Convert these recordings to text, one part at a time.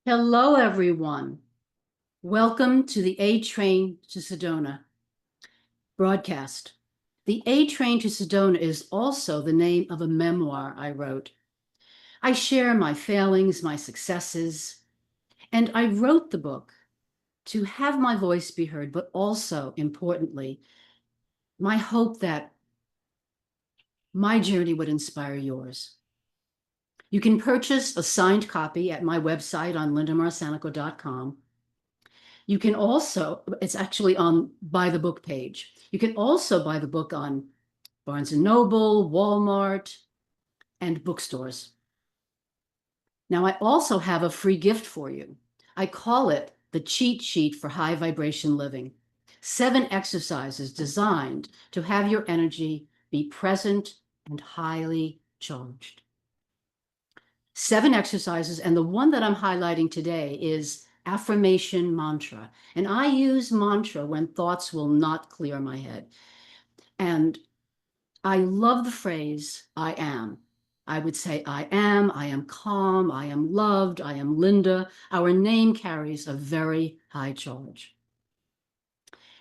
Hello, everyone. Welcome to the A Train to Sedona broadcast. The A Train to Sedona is also the name of a memoir I wrote. I share my failings, my successes, and I wrote the book to have my voice be heard, but also, importantly, my hope that my journey would inspire yours. You can purchase a signed copy at my website on lindamarsaneco.com. You can also, it's actually on Buy the Book page. You can also buy the book on Barnes & Noble, Walmart, and bookstores. Now, I also have a free gift for you. I call it the cheat sheet for high vibration living. 7 exercises designed to have your energy be present and highly charged. 7 exercises, and the one that I'm highlighting today is affirmation mantra. And I use mantra when thoughts will not clear my head. And I love the phrase, I am. I would say, I am calm, I am loved, I am Linda. Our name carries a very high charge.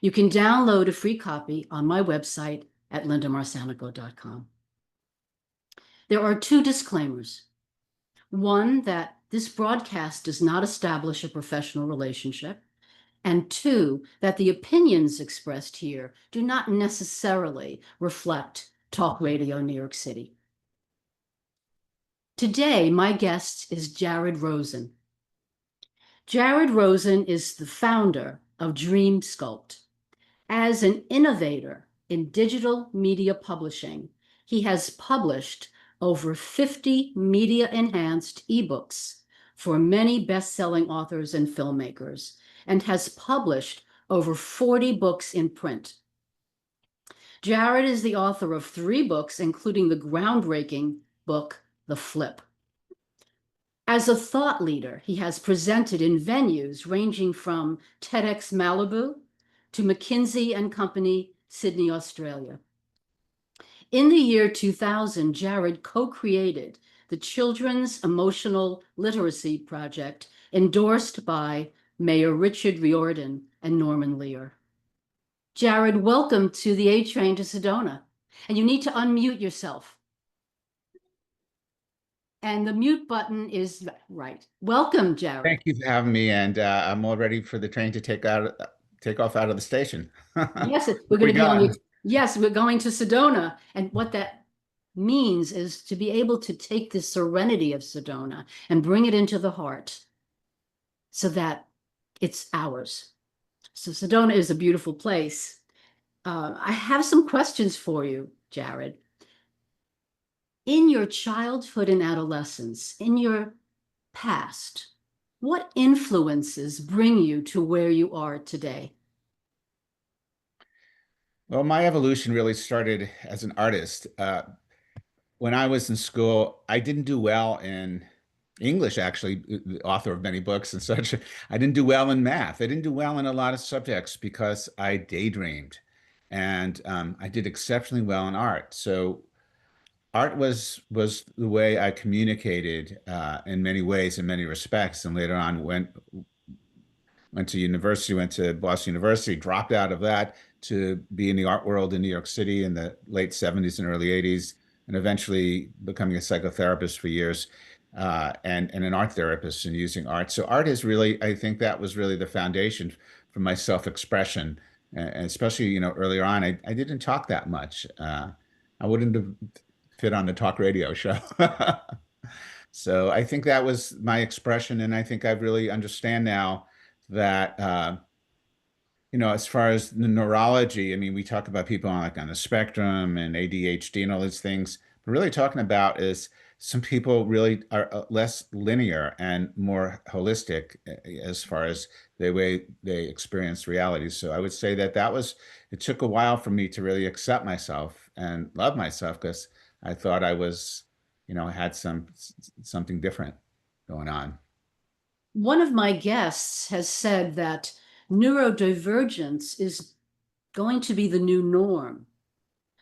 You can download a free copy on my website at lindamarsaneco.com. There are 2 disclaimers. One, that this broadcast does not establish a professional relationship. And 2, that the opinions expressed here do not necessarily reflect Talk Radio New York City. Today, my guest is Jared Rosen. Jared Rosen is the founder of Dream Sculpt. As an innovator in digital media publishing, he has published over 50 media-enhanced ebooks for many best-selling authors and filmmakers, and has published over 40 books in print. Jared is the author of 3 books, including the groundbreaking book, The Flip. As a thought leader, he has presented in venues ranging from TEDx Malibu to McKinsey and Company, Sydney, Australia. In the year 2000, Jared co-created the Children's Emotional Literacy Project, endorsed by Mayor Richard Riordan and Norman Lear. Jared, welcome to the A Train to Sedona. And you need to unmute yourself. And the mute button is right. Welcome, Jared. Thank you for having me, and I'm all ready for the train to take off out of the station. Yes, we're going to be on. Yes, we're going to Sedona, and what that means is to be able to take the serenity of Sedona and bring it into the heart, so that it's ours. So Sedona is a beautiful place. I have some questions for you, Jared. In your childhood and adolescence, in your past, what influences bring you to where you are today? Well, my evolution really started as an artist. When I was in school, I didn't do well in English, actually, the author of many books and such. I didn't do well in math. I didn't do well in a lot of subjects because I daydreamed. And I did exceptionally well in art. So art was the way I communicated in many ways, in many respects. And later on, went to university, went to Boston University, dropped out of that to be in the art world in New York City in the late 70s and early 80s, and eventually becoming a psychotherapist for years, and an art therapist and using art. So art is really, I think that was really the foundation for my self-expression. And especially, earlier on, I didn't talk that much. I wouldn't have fit on the talk radio show. So I think that was my expression, and I think I really understand now that as far as the neurology, I mean, we talk about people on the spectrum and ADHD and all these things, but really talking about is some people really are less linear and more holistic as far as the way they experience reality. So I would say it took a while for me to really accept myself and love myself, because I thought I was, had something different going on. One of my guests has said that neurodivergence is going to be the new norm.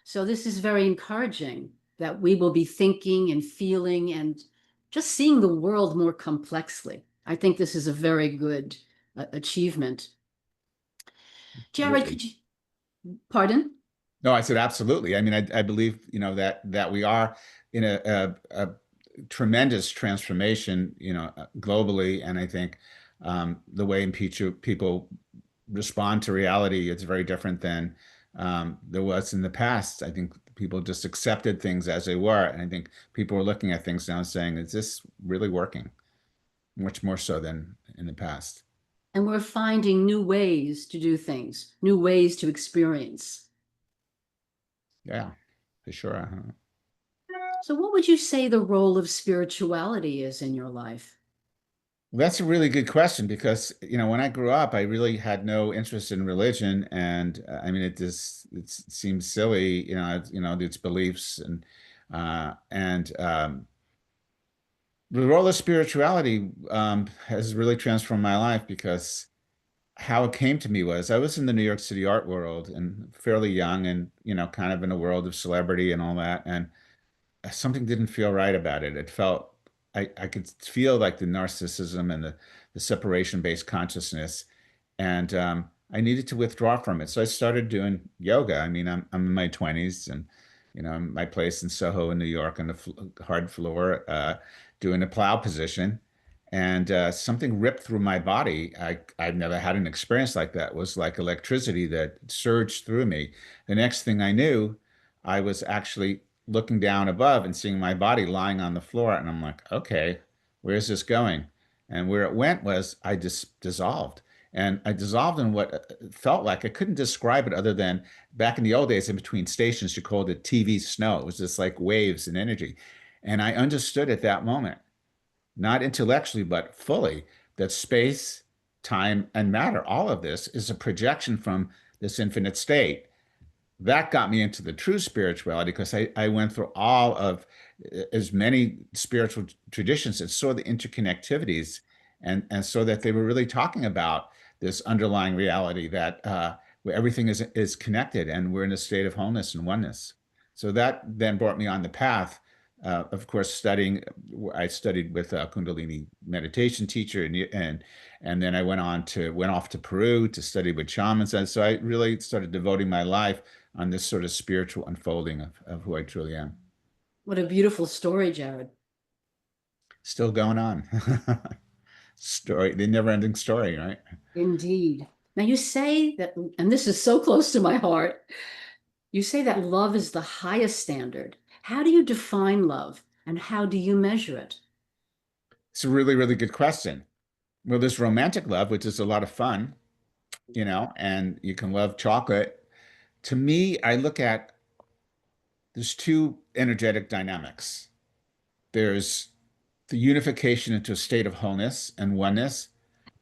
So this is very encouraging, that we will be thinking and feeling and just seeing the world more complexly. I think this is a very good achievement. Jared, Absolutely. could you, pardon? No, I said absolutely. I mean, I believe, that we are in a tremendous transformation, globally. And I think the way in people respond to reality, it's very different than there was in the past. I think people just accepted things as they were. And I think people are looking at things now and saying, is this really working? Much more so than in the past. And we're finding new ways to do things, new ways to experience. Yeah, for sure. So, what would you say the role of spirituality is in your life? Well, that's a really good question because, when I grew up, I really had no interest in religion, and I mean, it seems silly, its beliefs and the role of spirituality has really transformed my life because how it came to me was I was in the New York City art world and fairly young, and kind of in a world of celebrity and all that, and something didn't feel right about it. It felt I could feel like the narcissism and the separation-based consciousness, and I needed to withdraw from it. So I started doing yoga. I mean, I'm in my 20s, and my place in Soho in New York on the hard floor, doing a plow position, and something ripped through my body. I've never had an experience like that. It was like electricity that surged through me. The next thing I knew, I was actually looking down above and seeing my body lying on the floor. And I'm like, okay, where's this going? And where it went was I just dissolved. And I dissolved in what felt like I couldn't describe it other than back in the old days, in between stations, you called it TV snow. It was just like waves and energy. And I understood at that moment, not intellectually, but fully, that space, time, and matter, all of this is a projection from this infinite state. That got me into the true spirituality because I went through all of as many spiritual traditions and saw the interconnectivities, and so that they were really talking about this underlying reality that where everything is connected and we're in a state of wholeness and oneness. So that then brought me on the path, of course, studying. I studied with a Kundalini meditation teacher, and then I went off to Peru to study with shamans, and so I really started devoting my life on this sort of spiritual unfolding of who I truly am. What a beautiful story, Jared. Still going on. Story, the never-ending story, right? Indeed. Now, you say that, and this is so close to my heart, you say that love is the highest standard. How do you define love and how do you measure it? It's a really, really good question. Well, there's romantic love, which is a lot of fun, and you can love chocolate. To me, I look at there's two energetic dynamics. There's the unification into a state of wholeness and oneness,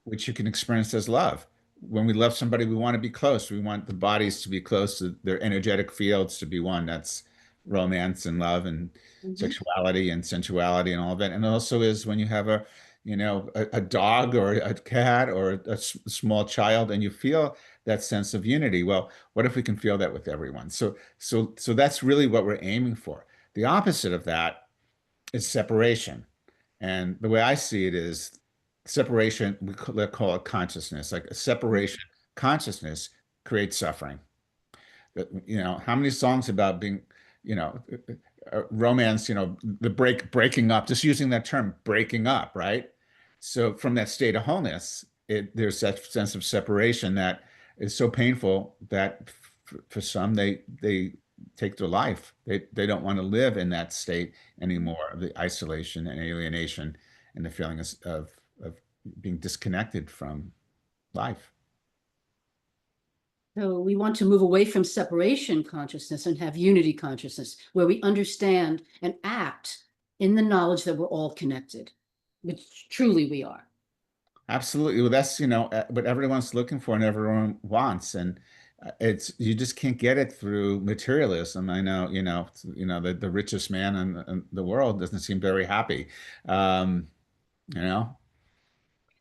which you can experience as love. When we love somebody, we want to be close. We want the bodies to be close to their energetic fields to be one. That's romance and love and Mhm. sexuality and sensuality and all of that. And it also is when you have a dog or a cat or a small child and you feel that sense of unity. Well, what if we can feel that with everyone? So that's really what we're aiming for. The opposite of that is separation. And the way I see it is separation, let's call it consciousness. Like a separation consciousness creates suffering. How many songs about being, you know, romance, the breaking up, just using that term, breaking up, right? So from that state of wholeness, there's that sense of separation that is so painful that for some they take their life. They don't want to live in that state anymore of the isolation and alienation and the feeling of being disconnected from life. So we want to move away from separation consciousness and have unity consciousness, where we understand and act in the knowledge that we're all connected, which truly we are. Absolutely. Well, that's, what everyone's looking for and everyone wants. And it's, you just can't get it through materialism. I know, the richest man in the world doesn't seem very happy. Um, you know,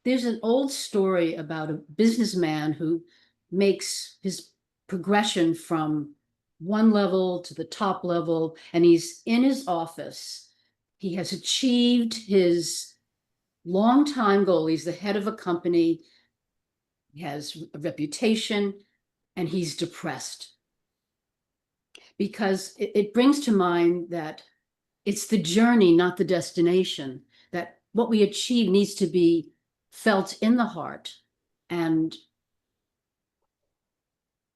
There's an old story about a businessman who makes his progression from one level to the top level, and he's in his office. He has achieved his long-time goal. He's the head of a company, he has a reputation, and he's depressed because it brings to mind that it's the journey, not the destination, that what we achieve needs to be felt in the heart. And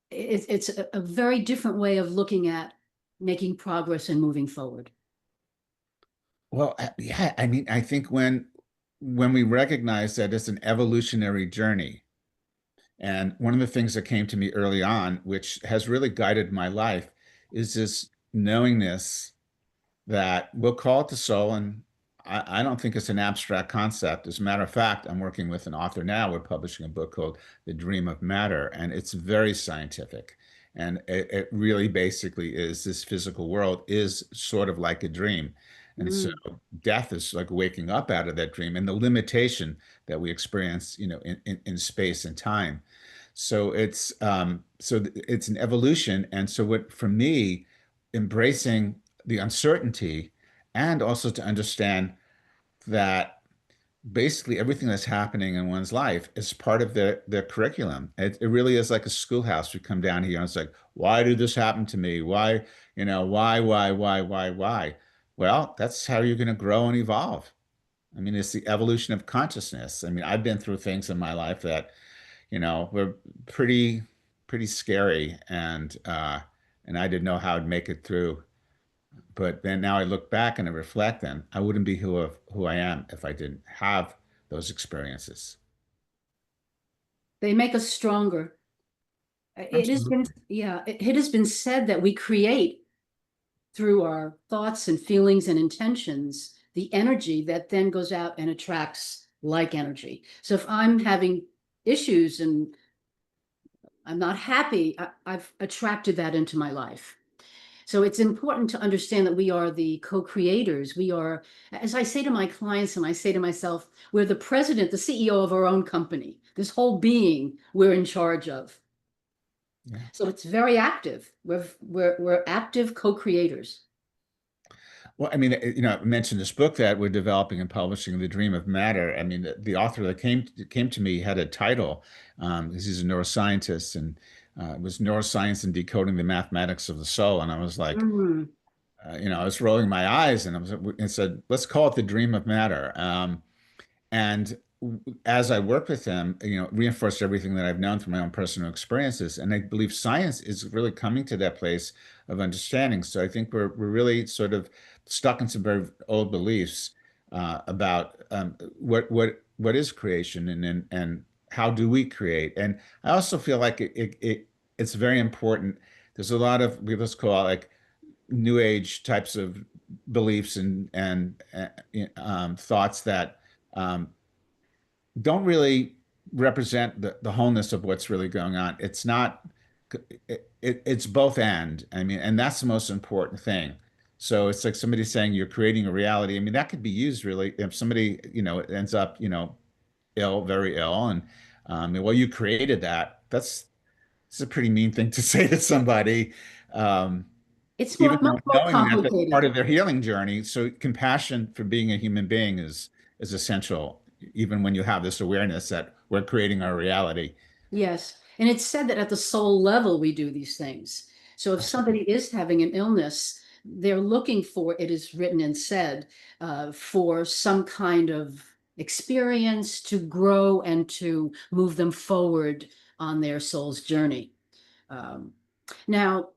it's a very different way of looking at making progress and moving forward. Well, yeah, I mean, I think when we recognize that it's an evolutionary journey, and one of the things that came to me early on, which has really guided my life, is this knowingness that we'll call it the soul. And I don't think it's an abstract concept. As a matter of fact, I'm working with an author now. We're publishing a book called The Dream of Matter, and it's very scientific. And it really basically is this physical world is sort of like a dream. And so Mm. death is like waking up out of that dream and the limitation that we experience, in space and time. So it's an evolution. And so what for me, embracing the uncertainty and also to understand that basically everything that's happening in one's life is part of their curriculum. It really is like a schoolhouse. We come down here and it's like, why did this happen to me? Why, why? Well, that's how you're going to grow and evolve. I mean, it's the evolution of consciousness. I mean, I've been through things in my life that, were pretty, pretty scary and I didn't know how I'd make it through. But then now I look back and I reflect, and I wouldn't be who I am if I didn't have those experiences. They make us stronger. It has been, Absolutely. yeah, it has been said that we create through our thoughts and feelings and intentions the energy that then goes out and attracts like energy. So if I'm having issues and I'm not happy, I've attracted that into my life. So it's important to understand that we are the co-creators. We are, as I say to my clients and I say to myself, we're the president, the CEO of our own company. This whole being we're in charge of. Yeah. So it's very active. We're active co-creators. Well, I mean, I mentioned this book that we're developing and publishing, The Dream of Matter. I mean, the author that came to me had a title, because he's a neuroscientist, and it was Neuroscience and Decoding the Mathematics of the Soul. And I was like, Mm. I was rolling my eyes, and and said, let's call it The Dream of Matter. And as I work with them, reinforced everything that I've known from my own personal experiences. And I believe science is really coming to that place of understanding. So I think we're really sort of stuck in some very old beliefs about what is creation and how do we create. And I also feel like it's very important. There's a lot of let's call it like new age types of beliefs and thoughts that don't really represent the wholeness of what's really going on. It's not, it's both and. I mean, and that's the most important thing. So it's like somebody saying you're creating a reality. I mean, that could be used really if somebody, ends up, ill, very ill, and well, you created that. It's a pretty mean thing to say to somebody. Um, It's Even much though more knowing that that's part complicated. of their healing journey. So compassion for being a human being is essential, even when you have this awareness that we're creating our reality. Yes. And it's said that at the soul level, we do these things. So if somebody is having an illness, they're looking for, it is written and said, for some kind of experience to grow and to move them forward on their soul's journey. Um, Now,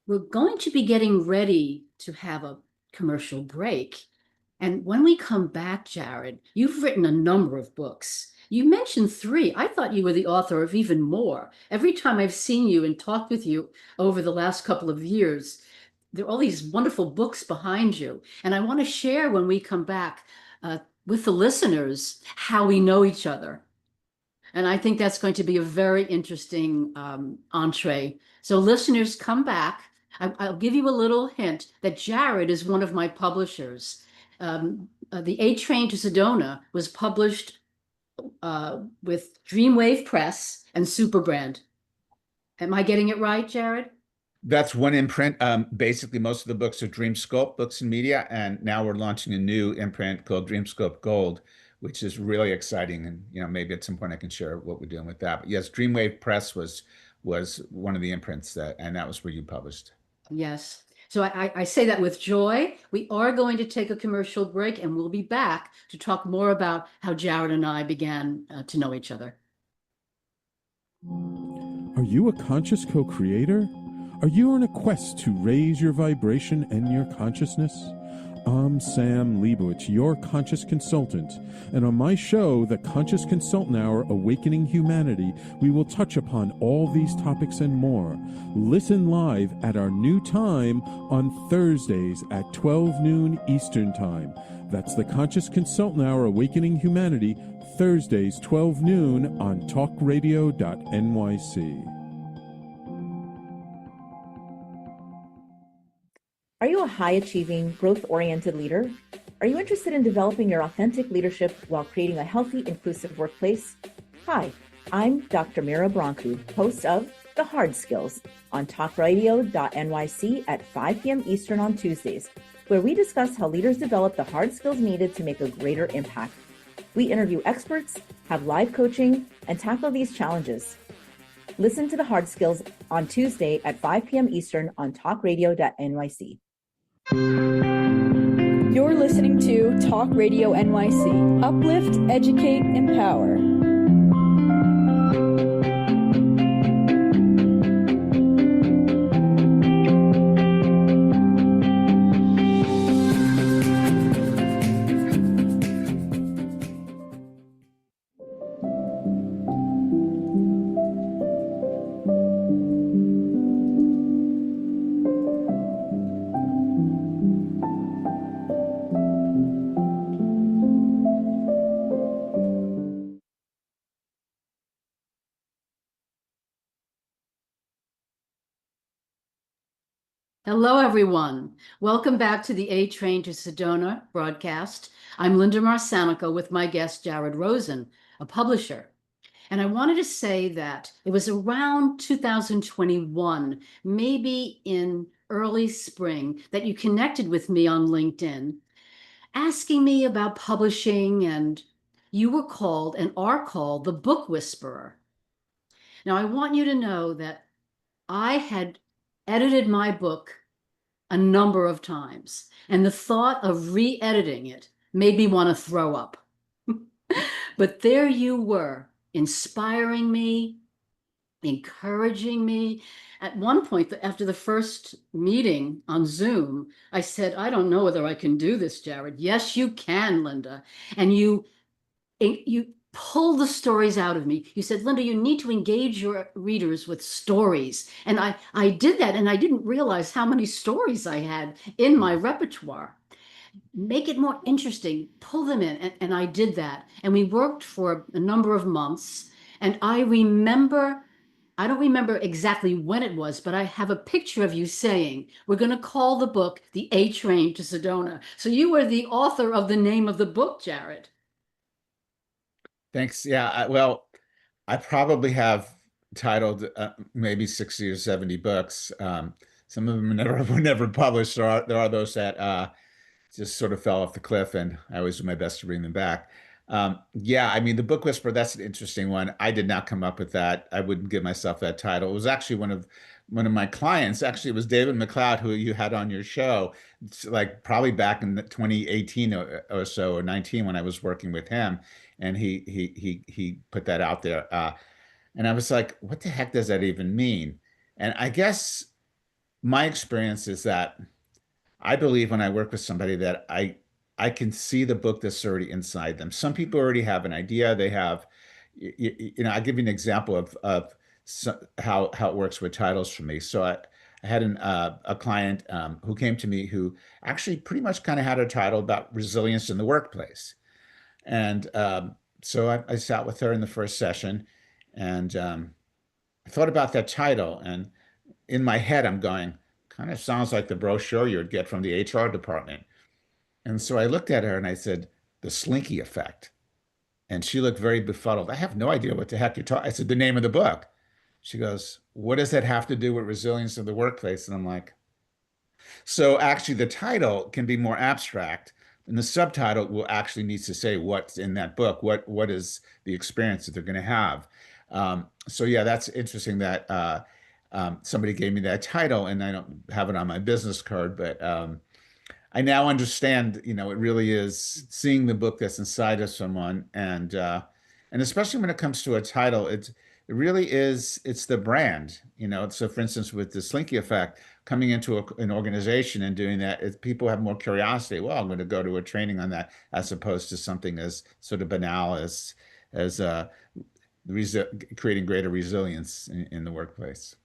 we're going to be getting ready to have a commercial break. And when we come back, Jared, you've written a number of books. You mentioned three. I thought you were the author of even more. Every time I've seen you and talked with you over the last couple of years, there are all these wonderful books behind you. And I want to share when we come back with the listeners how we know each other. And I think that's going to be a very interesting entree. So, listeners, come back. I'll give you a little hint that Jared is one of my publishers. The A Train to Sedona was published with Dreamwave Press and Superbrand. Am I getting it right, Jared? That's one imprint. Basically, most of the books are Dream Sculpt books and media, and now we're launching a new imprint called Dream Sculpt Gold, which is really exciting. And maybe at some point I can share what we're doing with that. But yes, Dreamwave Press was one of the imprints and that was where you published. Yes. So I say that with joy. We are going to take a commercial break and we'll be back to talk more about how Jared and I began to know each other. Are you a conscious co-creator? Are you on a quest to raise your vibration and your consciousness? I'm Sam Leibowitz, your conscious consultant, and on my show, The Conscious Consultant Hour, Awakening Humanity, we will touch upon all these topics and more. Listen live at our new time on Thursdays at 12 noon Eastern Time. That's The Conscious Consultant Hour, Awakening Humanity, Thursdays 12 noon on talkradio.nyc. Are you a high-achieving, growth-oriented leader? Are you interested in developing your authentic leadership while creating a healthy, inclusive workplace? Hi, I'm Dr. Mira Brancu, host of The Hard Skills on talkradio.nyc at 5 p.m. Eastern on Tuesdays, where we discuss how leaders develop the hard skills needed to make a greater impact. We interview experts, have live coaching, and tackle these challenges. Listen to The Hard Skills on Tuesday at 5 p.m. Eastern on talkradio.nyc. You're listening to Talk Radio NYC. Uplift, educate, empower. Hello, everyone. Welcome back to the A Train to Sedona broadcast. I'm Linda Marsanico with my guest, Jared Rosen, a publisher. And I wanted to say that it was around 2021, maybe in early spring, that you connected with me on LinkedIn, asking me about publishing, and you were called and are called the Book Whisperer. Now, I want you to know that I had edited my book a number of times, and the thought of re-editing it made me want to throw up. But there you were, inspiring me, encouraging me. At one point, after the first meeting on Zoom, I said, I don't know whether I can do this, Jared. Yes, you can, Linda. And you pull the stories out of me. You said, Linda, you need to engage your readers with stories. And I did that, and I didn't realize how many stories I had in my repertoire. Make it more interesting, pull them in. And I did that. And we worked for a number of months. And I don't remember exactly when it was, but I have a picture of you saying, we're going to call the book The A Train to Sedona. So you were the author of the name of the book, Jared. Thanks. Yeah. Well, I probably have titled maybe 60 or 70 books. Some of them were never published. There are those that just sort of fell off the cliff, and I always do my best to bring them back. Yeah, I mean, the Book Whisperer, that's an interesting one. I did not come up with that. I wouldn't give myself that title. It was actually one of my clients. Actually, it was David McLeod, who you had on your show. It's like probably back in 2018 or so, or 19, when I was working with him, and he put that out there. And I was like, what the heck does that even mean? And I guess my experience is that I believe when I work with somebody that I can see the book that's already inside them. Some people already have an idea. They have, I'll give you an example of how it works with titles for me. So I had a client who came to me who actually pretty much kind of had a title about resilience in the workplace. And so I sat with her in the first session, and I thought about that title. And in my head, I'm going, kind of sounds like the brochure you'd get from the HR department. And so I looked at her and I said, the Slinky effect. And she looked very befuddled. I have no idea what the heck you're talking. I said, the name of the book. She goes, what does that have to do with resilience in the workplace? And I'm like, so actually the title can be more abstract, And the subtitle will actually needs to say what's in that book, what is the experience that they're going to have. So yeah, that's interesting that somebody gave me that title, and I don't have it on my business card, but I now understand, it really is seeing the book that's inside of someone, and especially when it comes to a title, it really is it's the brand. So for instance, with the Slinky effect, coming into an organization and doing that, people have more curiosity. Well, I'm going to go to a training on that, as opposed to something as sort of banal as creating greater resilience in the workplace.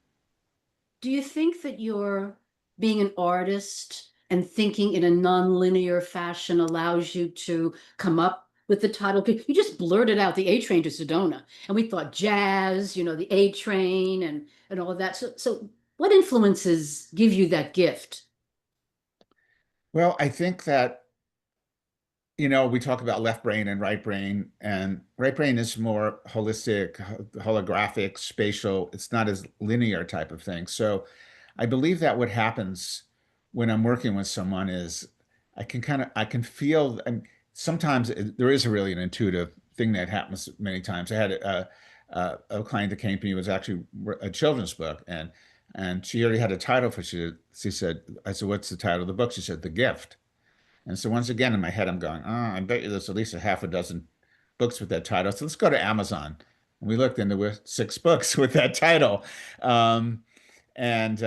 Do you think that you're being an artist and thinking in a non-linear fashion allows you to come up with the title? You just blurted out the A Train to Sedona, and we thought jazz, the A Train and all of that. So what influences give you that gift? Well, I think that we talk about left brain and right brain is more holistic, holographic, spatial. It's not as linear type of thing. So I believe that what happens when I'm working with someone is I can feel, and sometimes there is really an intuitive thing that happens many times. I had a client that came to me, it was actually a children's book, and she already had a title for she said, I said, what's the title of the book? She said, The Gift. And so once again in my head, I'm going, oh, I bet you there's at least a half a dozen books with that title. So let's go to Amazon. And we looked, and there were 6 books with that title. Um, and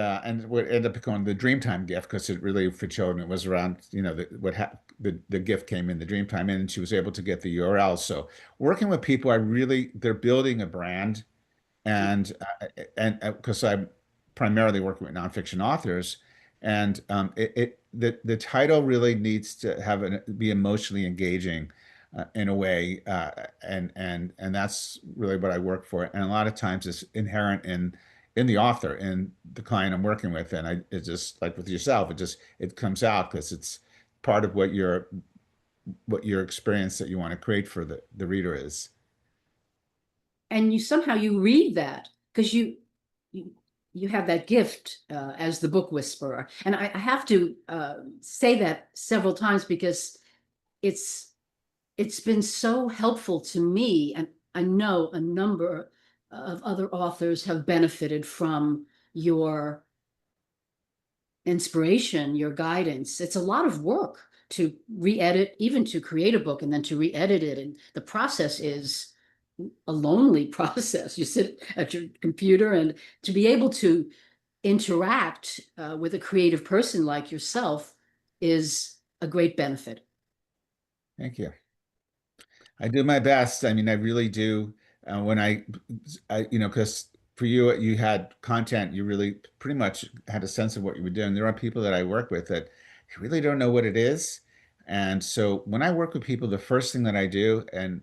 what ended up becoming the Dreamtime gift, because it really for children it was around the gift came in the Dreamtime, and she was able to get the URL. So working with people, they're building a brand, and because I'm primarily working with nonfiction authors, and the title really needs to be emotionally engaging in a way, and that's really what I work for. And a lot of times it's inherent in the author, in the client I'm working with, and it's just like with yourself, it comes out because it's part of what your experience that you want to create for the reader is. And you read that because you you have that gift as the book whisperer. And I have to say that several times because it's it's been so helpful to me, and I know a number of other authors have benefited from your inspiration, your guidance. It's a lot of work to re-edit, even to create a book and then to re-edit it. And the process is a lonely process. You sit at your computer, and to be able to interact with a creative person like yourself is a great benefit. Thank you. I do my best. I mean, I really do. When because for you, you had content, you really pretty much had a sense of what you were doing. There are people that I work with that really don't know what it is. And so when I work with people, the first thing that I do, and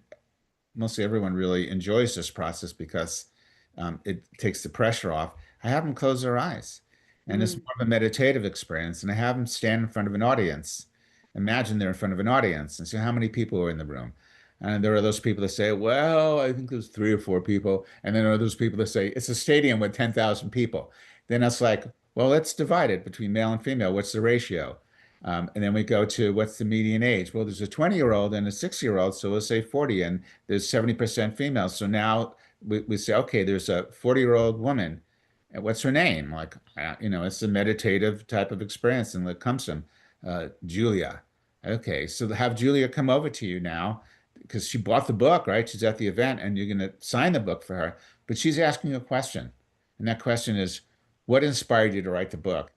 mostly everyone really enjoys this process because it takes the pressure off. I have them close their eyes, and it's Mm. more of a meditative experience. And I have them stand in front of an audience. Imagine they're in front of an audience, and see how many people are in the room. And there are those people that say, "Well, I think there's 3 or 4 people," and then there are those people that say it's a stadium with 10,000 people. Then it's like, well, let's divide it between male and female. What's the ratio? And then we go to what's the median age? Well, there's a 20-year-old and a 60-year-old, so let's say 40, and there's 70% females. So now we say, okay, there's a 40-year-old woman. And what's her name? Like, it's a meditative type of experience, and it comes from Julia. Okay, so have Julia come over to you now because she bought the book, right? She's at the event, and you're going to sign the book for her. But she's asking you a question, and that question is, what inspired you to write the book?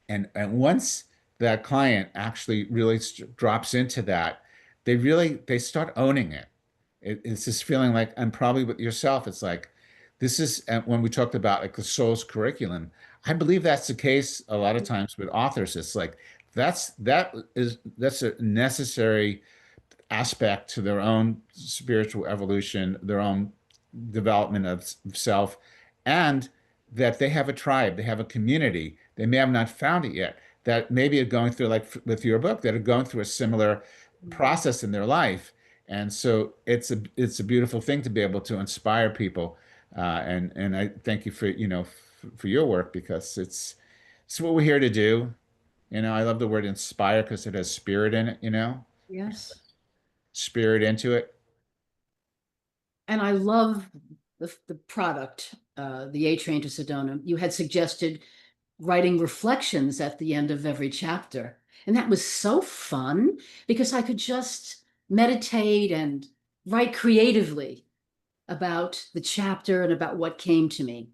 And once that client actually really drops into that, they start owning it. It's this feeling like, and probably with yourself, it's like, this is when we talked about like the soul's curriculum. I believe that's the case a lot of times with authors. It's like that's a necessary aspect to their own spiritual evolution, their own development of self, and that they have a tribe, they have a community. They may have not found it yet, that maybe are going through, like with your book, that are going through a similar process in their life. And so it's a beautiful thing to be able to inspire people. And I thank you for for your work, because it's what we're here to do. I love the word inspire because it has spirit in it. Yes. spirit into it. And I love the product, the A Train to Sedona. You had suggested writing reflections at the end of every chapter. And that was so fun because I could just meditate and write creatively about the chapter and about what came to me.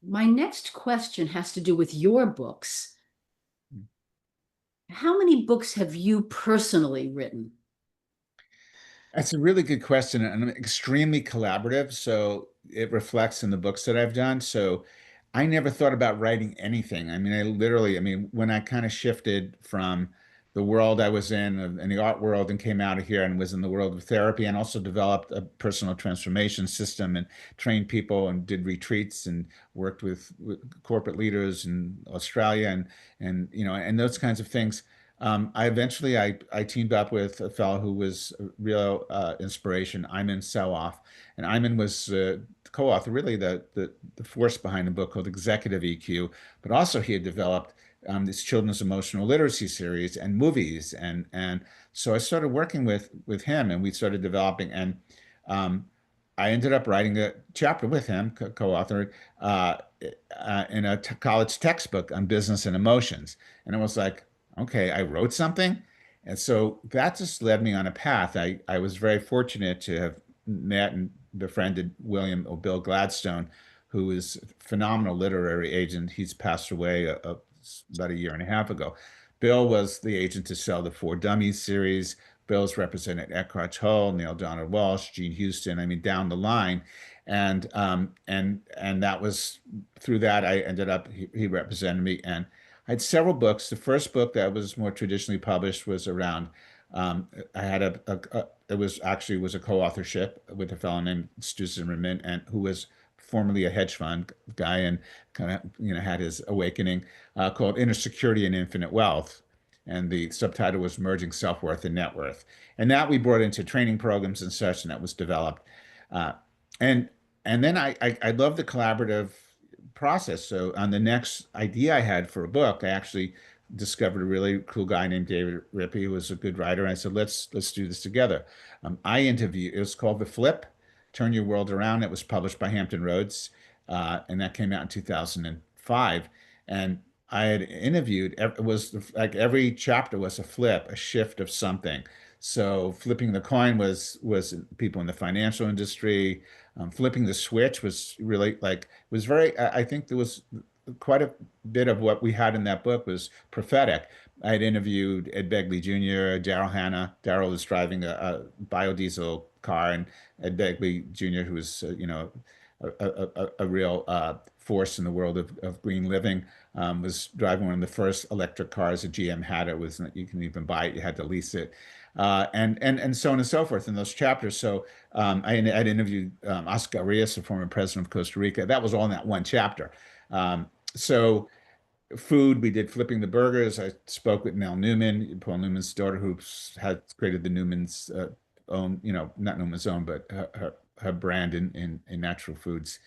My next question has to do with your books. How many books have you personally written? That's a really good question, and I'm extremely collaborative, so it reflects in the books that I've done. So I never thought about writing anything. I mean, I mean, when I kind of shifted from the world I was in the art world and came out of here and was in the world of therapy and also developed a personal transformation system and trained people and did retreats and worked with corporate leaders in Australia and and those kinds of things. I teamed up with a fellow who was a real inspiration, Ayman Sawaf, and Ayman was the co-author, really the force behind a book called Executive EQ, but also he had developed this children's emotional literacy series and movies, and so I started working with him, and we started developing, and um, I ended up writing a chapter with him, co-authored, in a college textbook on business and emotions, and it was like, okay, I wrote something. And so that just led me on a path. I was very fortunate to have met and befriended William or Bill Gladstone, who is a phenomenal literary agent. He's passed away about a year and a half ago. Bill was the agent to sell the Four Dummies series. Bill's represented Eckhart Tolle, Neil Donald Walsh, Gene Houston, I mean, down the line. And that was through that I ended up, he represented me. And I had several books. The first book that was more traditionally published was around. I had it was actually was a co-authorship with a fellow named Stu Zimmerman, and who was formerly a hedge fund guy and kind of had his awakening, called Inner Security and Infinite Wealth, and the subtitle was Merging Self-Worth and Net Worth, and that we brought into training programs and such, and that was developed, uh, and and then I love the collaborative process. So on the next idea I had for a book, I actually discovered a really cool guy named David Rippey, who was a good writer. And I said, let's do this together. I interviewed, it was called The Flip, Turn Your World Around. It was published by Hampton Roads, and that came out in 2005. And I had interviewed, it was like every chapter was a flip, a shift of something. So flipping the coin was people in the financial industry. Flipping the switch was really like was very. I think there was quite a bit of what we had in that book was prophetic. I had interviewed Ed Begley Jr., Daryl Hannah. Daryl was driving a biodiesel car, and Ed Begley Jr., who was a real force in the world of green living, was driving one of the first electric cars that GM had. It was you can even buy it; you had to lease it, and so on and so forth in those chapters. So I'd interviewed Oscar Arias, the former president of Costa Rica. That was all in that one chapter. So food, we did flipping the burgers. I spoke with Nell Newman, Paul Newman's daughter, who had created the Newman's own, not Newman's own, but her brand in natural foods.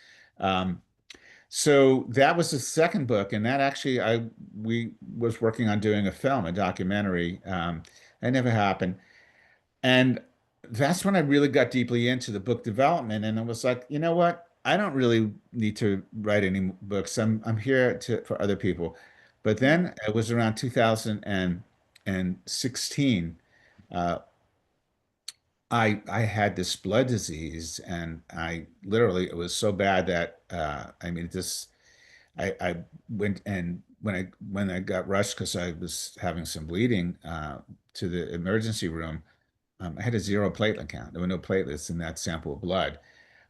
So that was the second book, and that actually we was working on doing a film, a documentary. That never happened, and that's when I really got deeply into the book development, and I was like, you know what? I don't really need to write any books. I'm here for other people. But then it was around 2016. Uh, I had this blood disease, and I literally it was so bad that I mean this I went and when I got rushed because I was having some bleeding to the emergency room, I had a zero platelet count. There were no platelets in that sample of blood.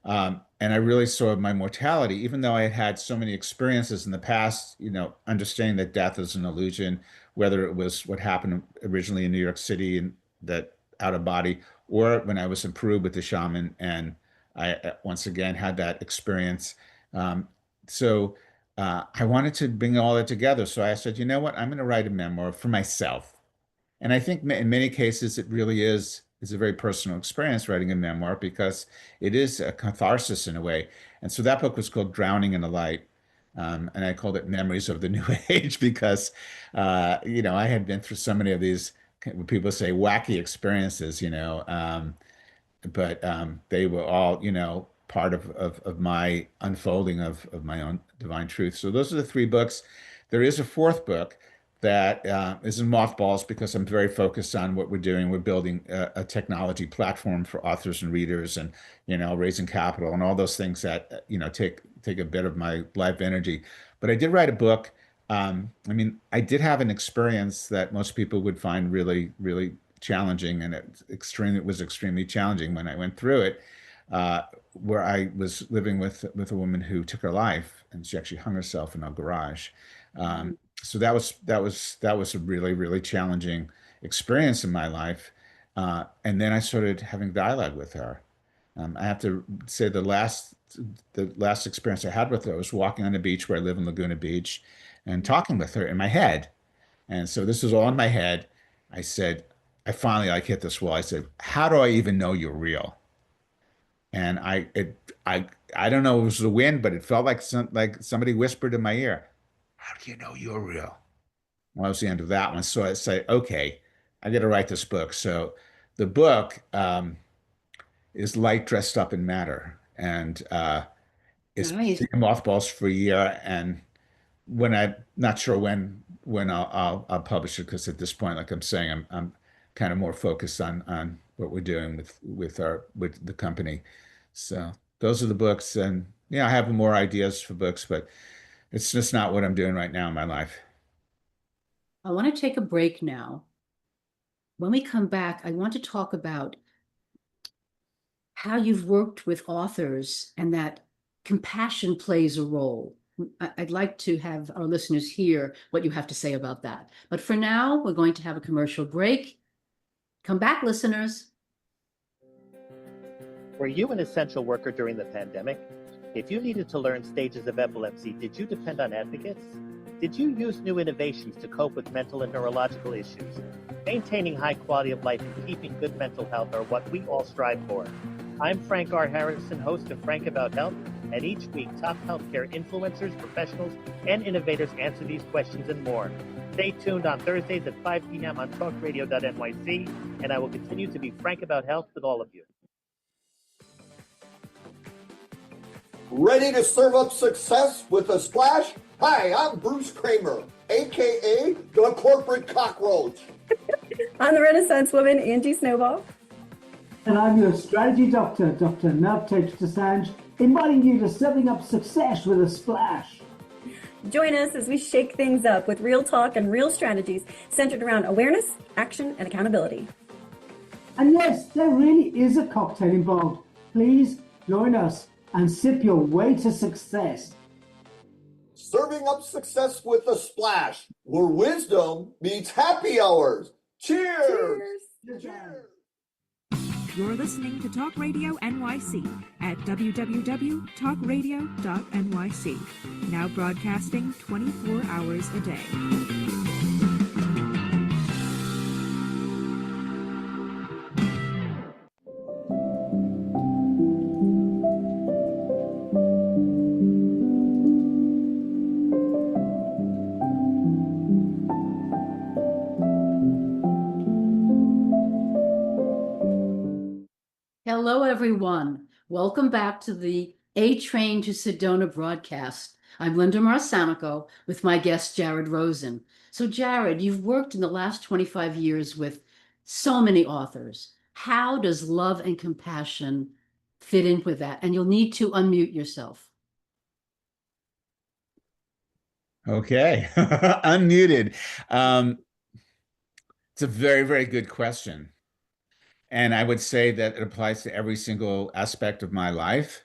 And I really saw my mortality, even though I had had so many experiences in the past, understanding that death is an illusion, whether it was what happened originally in New York City and that out of body, or when I was in Peru with the shaman and I once again had that experience. Um, so I wanted to bring all that together. So I said, you know what? I'm going to write a memoir for myself. And I think in many cases it really is a very personal experience writing a memoir because it is a catharsis in a way. And so that book was called Drowning in the Light. And I called it Memories of the New Age because, I had been through so many of these people say wacky experiences, but they were all, part of my unfolding of my own divine truth. So those are the three books. There is a fourth book that is in mothballs because I'm very focused on what we're doing. We're building a technology platform for authors and readers, and raising capital and all those things that take a bit of my life energy. But I did write a book. I did have an experience that most people would find really, really challenging, and it was extremely challenging when I went through it, where I was living with a woman who took her life, and she actually hung herself in our garage. So that was a really, really challenging experience in my life. And then I started having dialogue with her. I have to say the last experience I had with her, I was walking on the beach where I live in Laguna Beach, and talking with her in my head. And so this was all in my head. I finally hit this wall. I said, "How do I even know you're real?" And I don't know if it was the wind, but it felt like somebody whispered in my ear, "How do you know you're real?" Well, that was the end of that one. So I say, okay, I got to write this book. So the book is Light Dressed Up in Matter, and it's Nice. in mothballs for a year. And when I'm not sure when I'll publish it, because at this point, like I'm saying, I'm kind of more focused on what we're doing with the company. So those are the books, and I have more ideas for books, but it's just not what I'm doing right now in my life. I want to take a break now. When we come back, I want to talk about how you've worked with authors and that compassion plays a role. I'd like to have our listeners hear what you have to say about that. But for now, we're going to have a commercial break. Come back, listeners. Were you an essential worker during the pandemic? If you needed to learn stages of epilepsy, did you depend on advocates? Did you use new innovations to cope with mental and neurological issues? Maintaining high quality of life and keeping good mental health are what we all strive for. I'm Frank R. Harrison, host of Frank About Health, and each week top healthcare influencers, professionals, and innovators answer these questions and more. Stay tuned on Thursdays at 5 p.m. on talkradio.nyc, and I will continue to be frank about health with all of you. Ready to serve up success with a splash? Hi, I'm Bruce Kramer, aka the Corporate Cockroach. I'm the Renaissance woman, Angie Snowball. And I'm your strategy doctor, Dr. Navtej Desange, inviting you to serving up success with a splash. Join us as we shake things up with real talk and real strategies centered around awareness, action, and accountability. And yes, there really is a cocktail involved. Please join us and sip your way to success. Serving up success with a splash, where wisdom meets happy hours. Cheers! Cheers. You're listening to Talk Radio NYC at www.talkradio.nyc. Now broadcasting 24 hours a day. Hello, everyone. Welcome back to the A Train to Sedona broadcast. I'm Linda Marsanico with my guest, Jared Rosen. So, Jared, you've worked in the last 25 years with so many authors. How does love and compassion fit in with that? And you'll need to unmute yourself. Okay, unmuted. It's a very, very good question. And I would say that it applies to every single aspect of my life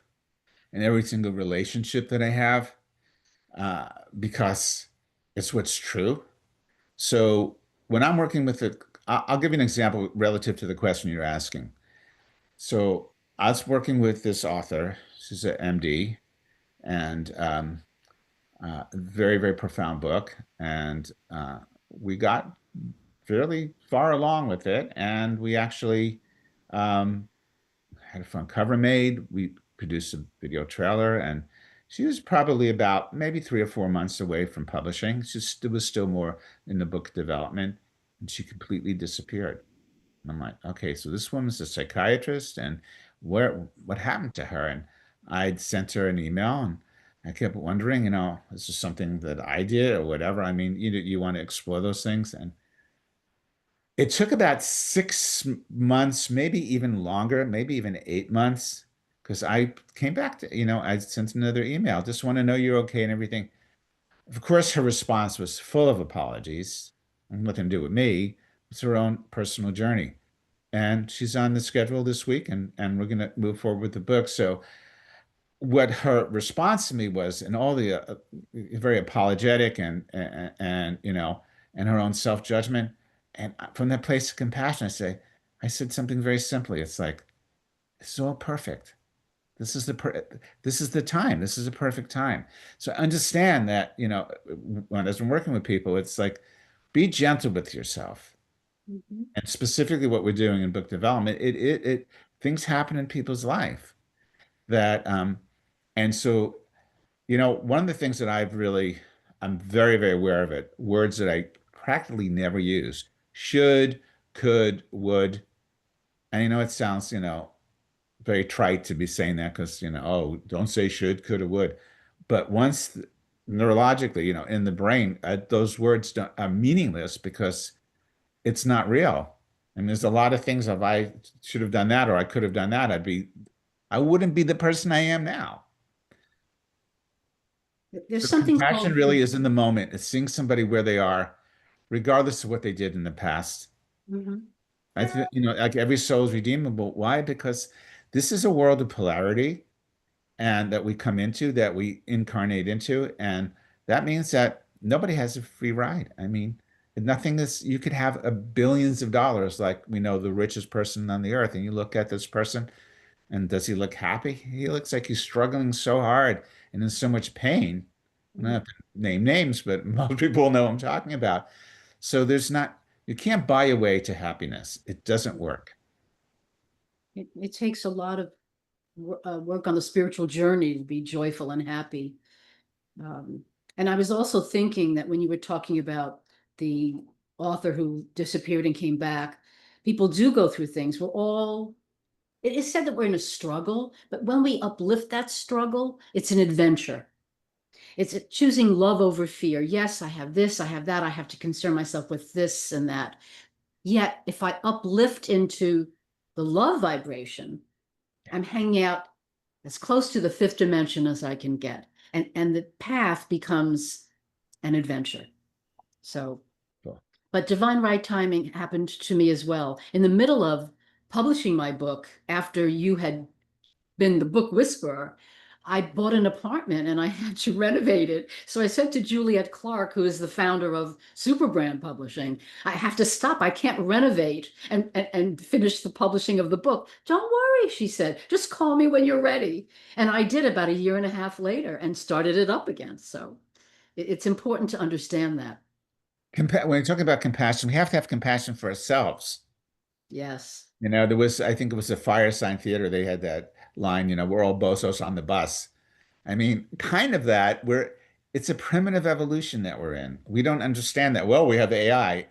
and every single relationship that I have, because it's what's true. So when I'm working with I'll give you an example relative to the question you're asking. So I was working with this author. She's an MD, and very, very profound book. And we got fairly far along with it, and we actually had a front cover made. We produced a video trailer, and she was probably about maybe 3 or 4 months away from publishing. It was still more in the book development. and she completely disappeared. And I'm like, okay, so this woman's a psychiatrist, and what happened to her? And I'd sent her an email, and I kept wondering, is this something that I did or whatever? I mean, you want to explore those things. And it took about 6 months, maybe even longer, maybe even 8 months, because I came back to, I sent another email, just want to know you're okay and everything. Of course, her response was full of apologies, nothing to do with me. It's her own personal journey. And she's on the schedule this week, and we're going to move forward with the book. So what her response to me was, and all the very apologetic and her own self-judgment. And from that place of compassion, I said something very simply. It's like, it's all perfect. This is the time. This is a perfect time. So understand that, as I'm working with people, it's like, be gentle with yourself. Mhm. And specifically what we're doing in book development, it things happen in people's life that, and so, one of the things that I'm very, very aware of it, words that I practically never use: should, could, would. And it sounds, very trite to be saying that because, oh, don't say should, could, or would. But once neurologically, in the brain, those words are meaningless because it's not real. And there's a lot of things, if I should have done that or I could have done that, I wouldn't be the person I am now. There's So something compassion called, really is in the moment. It's seeing somebody where they are, regardless of what they did in the past. Mhm. I think, like every soul is redeemable. Why? Because this is a world of polarity and that we come into, that we incarnate into. And that means that nobody has a free ride. I mean, nothing is, you could have billions of dollars, like we know the richest person on the earth, and you look at this person, and does he look happy? He looks like he's struggling so hard and in so much pain. I don't have to name names, but most people know what I'm talking about. So you can't buy your way to happiness. It doesn't work. It takes a lot of work on the spiritual journey to be joyful and happy. Um, and I was also thinking that when you were talking about the author who disappeared and came back, people do go through things. It is said that we're in a struggle, but when we uplift that struggle, it's an adventure. It's choosing love over fear. Yes, I have this, I have that, I have to concern myself with this and that. Yet, if I uplift into the love vibration, I'm hanging out as close to the fifth dimension as I can get. And the path becomes an adventure. So, Cool. but divine right timing happened to me as well. In the middle of publishing my book, after you had been the book whisperer, I bought an apartment and I had to renovate it. So I said to Juliet Clark, who is the founder of Superbrand Publishing, I have to stop. I can't renovate and finish the publishing of the book. Don't worry, she said. Just call me when you're ready. And I did about a year and a half later and started it up again. So it's important to understand that. When you're talking about compassion, we have to have compassion for ourselves. Yes. I think it was a Firesign Theater. They had that line, we're all bozos on the bus. I mean, kind of that. It's a primitive evolution that we're in. We don't understand that. Well, we have AI,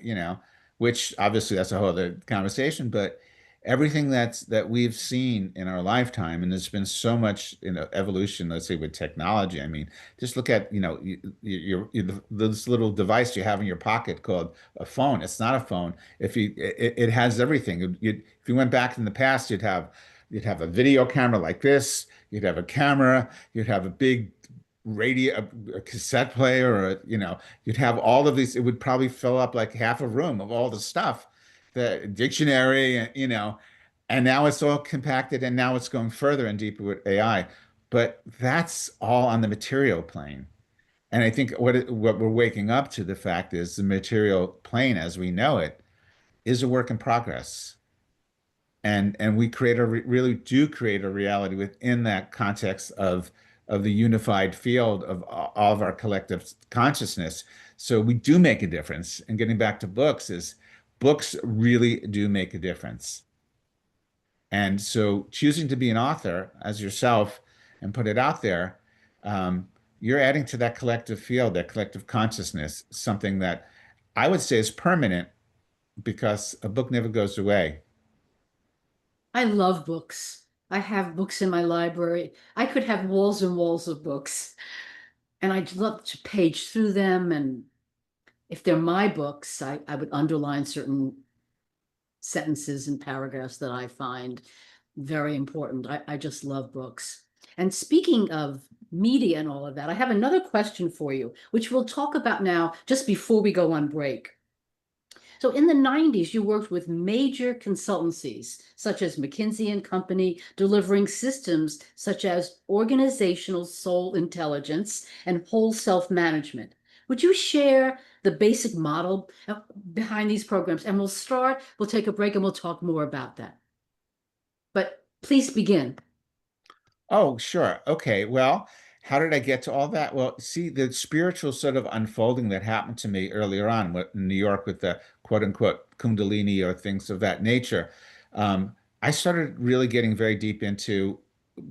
which obviously that's a whole other conversation, but everything that we've seen in our lifetime, and there's been so much, evolution, let's say with technology. I mean, just look at, this little device you have in your pocket called a phone. It's not a phone. It has everything. If you went back in the past, you'd have a video camera like this. You'd have a camera. You'd have a big radio, a cassette player, or you'd have all of these. It would probably fill up like half a room of all the stuff, the dictionary, and now it's all compacted, and now it's going further and deeper with AI. But that's all on the material plane. And I think what we're waking up to, the fact is the material plane as we know it is a work in progress. And we really do create a reality within that context of the unified field of all of our collective consciousness. So we do make a difference. And getting back to books really do make a difference. And so choosing to be an author as yourself and put it out there, you're adding to that collective field, that collective consciousness, something that I would say is permanent, because a book never goes away. I love books. I have books in my library. I could have walls and walls of books, and I'd love to page through them. And if they're my books, I would underline certain sentences and paragraphs that I find very important. I just love books. And speaking of media and all of that, I have another question for you, which we'll talk about now just before we go on break. So in the 90s, you worked with major consultancies such as McKinsey and Company, delivering systems such as organizational soul intelligence and whole self management. Would you share the basic model behind these programs? And we'll take a break and we'll talk more about that. But please begin. Oh, sure. Okay. Well, how did I get to all that? Well, see, the spiritual sort of unfolding that happened to me earlier on in New York with the quote unquote Kundalini or things of that nature. I started really getting very deep into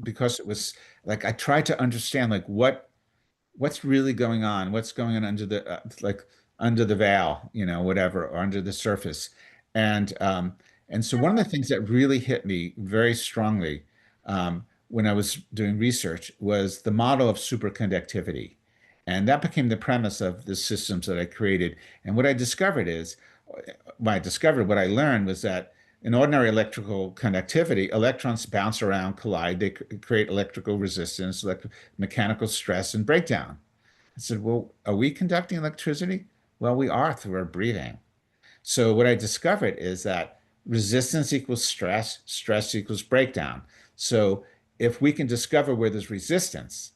because it was like I tried to understand like what's really going on, what's going on under the like under the veil, whatever, or under the surface. And so one of the things that really hit me very strongly when I was doing research was the model of superconductivity. And that became the premise of the systems that I created. And what I discovered is, what I learned was that in ordinary electrical conductivity, electrons bounce around, collide, they create electrical resistance, mechanical stress, and breakdown. I said, well, are we conducting electricity? Well, we are through our breathing. So what I discovered is that resistance equals stress, stress equals breakdown. So if we can discover where there's resistance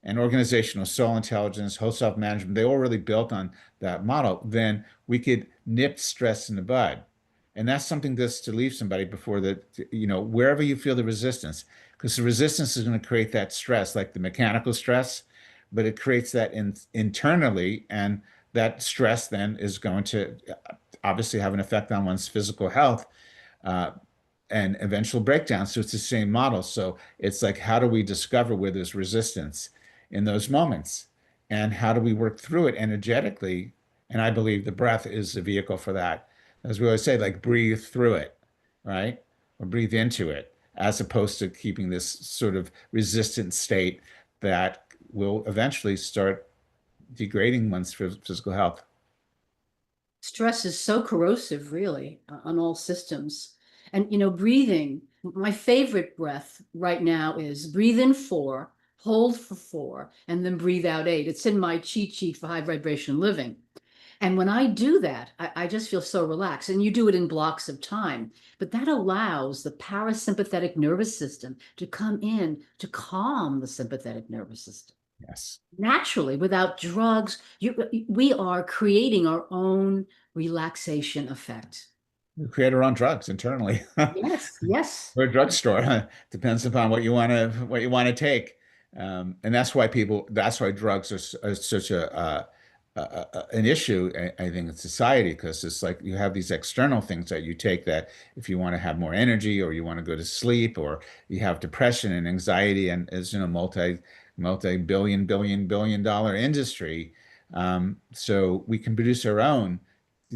and organizational soul intelligence, whole self management, they all really built on that model, then we could nip stress in the bud. And that's something just to leave somebody before wherever you feel the resistance, because the resistance is going to create that stress, like the mechanical stress, but it creates that internally. And that stress then is going to obviously have an effect on one's physical health. And eventual breakdown. So it's the same model. So it's like, how do we discover where there's resistance in those moments? And how do we work through it energetically? And I believe the breath is the vehicle for that. As we always say, like breathe through it, right? Or breathe into it, as opposed to keeping this sort of resistant state that will eventually start degrading one's physical health. Stress is so corrosive, really, on all systems. And, breathing, my favorite breath right now is breathe in 4, hold for 4, and then breathe out 8. It's in my cheat sheet for high vibration living. And when I do that, I just feel so relaxed. And you do it in blocks of time. But that allows the parasympathetic nervous system to come in to calm the sympathetic nervous system. Yes. Naturally, without drugs, we are creating our own relaxation effect. We create our own drugs internally. Yes, yes. Or a drugstore. Depends upon what you want to take. And that's why drugs are such an issue, I think, in society, because it's like you have these external things that you take that if you want to have more energy or you want to go to sleep or you have depression and anxiety, and as multi-billion dollar industry. So we can produce our own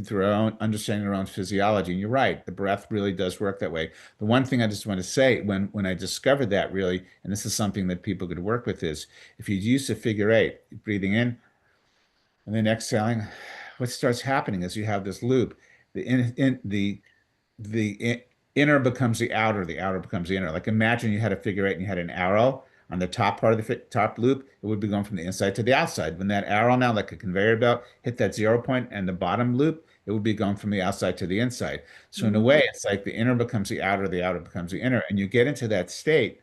through our own understanding our own physiology. And you're right, the breath really does work that way. The one thing I just want to say when I discovered that really, and this is something that people could work with, is if you use the figure 8, breathing in and then exhaling, what starts happening is you have this loop. The inner becomes the outer becomes the inner. Like imagine you had a figure 8 and you had an arrow on the top part of the top loop, it would be going from the inside to the outside. When that arrow now, like a conveyor belt, hit that 0 point and the bottom loop, it would be going from the outside to the inside. So in a way, it's like the inner becomes the outer becomes the inner, and you get into that state,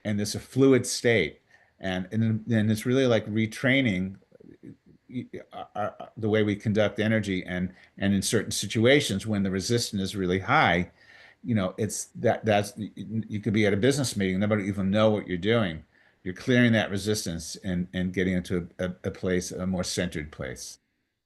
and there's a fluid state, and then it's really like retraining the way we conduct energy, and in certain situations when the resistance is really high, it's that's you could be at a business meeting, nobody even know what you're doing. You're clearing that resistance and getting into a place, a more centered place.